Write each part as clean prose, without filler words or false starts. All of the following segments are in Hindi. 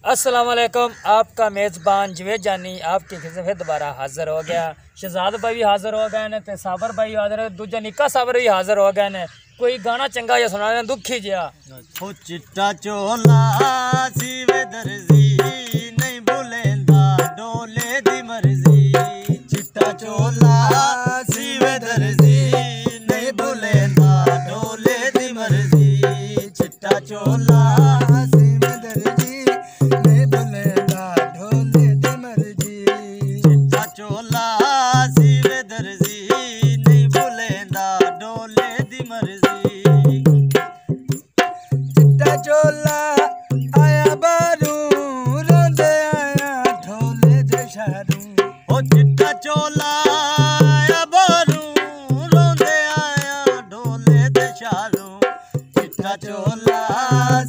अस्सलाम वालेकुम। आपका मेज़बान जवेद जानी आपकी खिदमत में दोबारा हाज़िर हो गया। शहजाद भाई भी हाज़िर हो गए ने, साबर भाई हाज़िर है, दूजा निक्का साबर भी हाज़िर हो गए ने। कोई गाना चंगा या सुना दें, दुखी जिया। ओ चिट्टा चोला सीवे दर्जी नहीं बलैंदा ढोले दी मर्जी। चिट्टा चोला सीवे दर्जी नहीं बलैंदा ढोले दी मर्जी। चिट्टा चोला सीवे दर्जी नहीं बलैंदा ढोले दी मर्जी। चिट्टा चोला सीवे दर्जी नहीं बलैंदा ढोले दी मर्जी। चिट्टा चोला आया बारू रोंदे आया ढोले दे शहरू। ओ चिट्टा चोला आया बारू रोंदे आया ढोले दे शहरू। चिट्टा चोला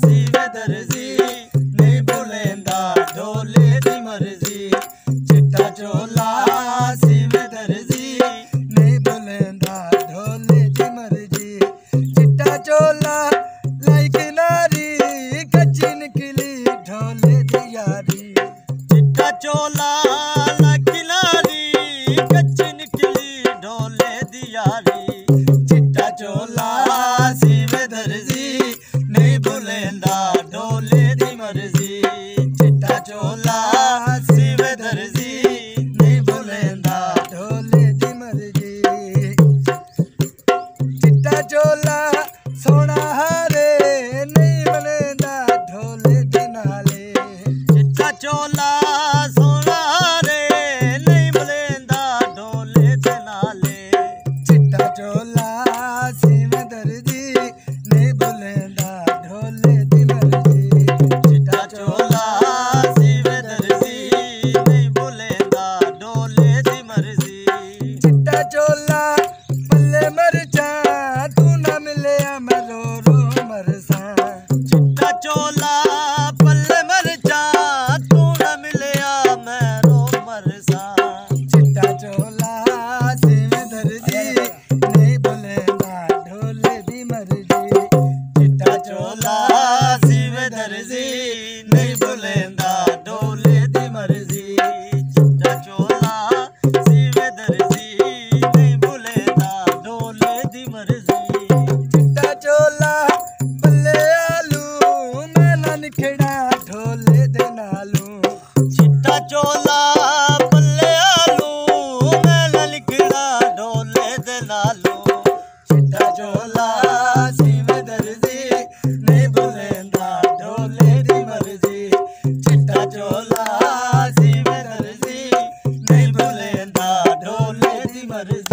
सीवे दर्जी नहीं बलैंदा ढोले दी मर्जी। चिट्टा चोला सीवे दर्जी नहीं बलैंदा ढोले दी मर्जी। चिट्टा चोला लाइक नारी कच्ची निकली ढोले दी यारी। चिट्टा चोला लाइक नारी कच्ची निकली ढोले दी यारी। चिट्टा चोला सीवे दर्जी नहीं बलैंदा ढोले दी मर्जी। चिट्टा चोला सीवे दर्जी नहीं बलैंदा ढोले दी मर्जी। चिट्टा चोला सोना हारे नहीं बलैंदा ढोले दे नाले। चिट्टा चोला सोना हारे नहीं बलैंदा ढोले दे नाले। चिट्टा चोला सीवे दर्जी नहीं बलैंदा ढोले दी मर्जी। चिट्टा चोला सीवे दर्जी नहीं बलैंदा ढोले दी मर्जी। चिट्टा चोला पल्ले मरचा तू ना मिलिया मैं रो रो मरसा। चिट्टा चोला पल्ले मरचा तू ना मिलिया मैं रो मरसा। चिट्टा चोला सीवे दर्जी नहीं बलैंदा ढोले दी मर्जी। चिट्टा चोला सीवे दर्जी नहीं बलैंदा ढोले दी मर्जी। चिट्टा चोला सीवे दर्जी नहीं बलैंदा ढोले दी मर्जी। चिट्टा चोला पल्ले आलू मैं ना निखड़ा ढोले दे नालू। चिट्टा चोला पल्ले आलू मैं ना निखड़ा ढोले दे नालू। चिट्टा चोला सीवे दर्जी नहीं बलैंदा ढोले दी मर्जी। चिट्टा चोला सीवे दर्जी नहीं बलैंदा ढोले दी मर्जी।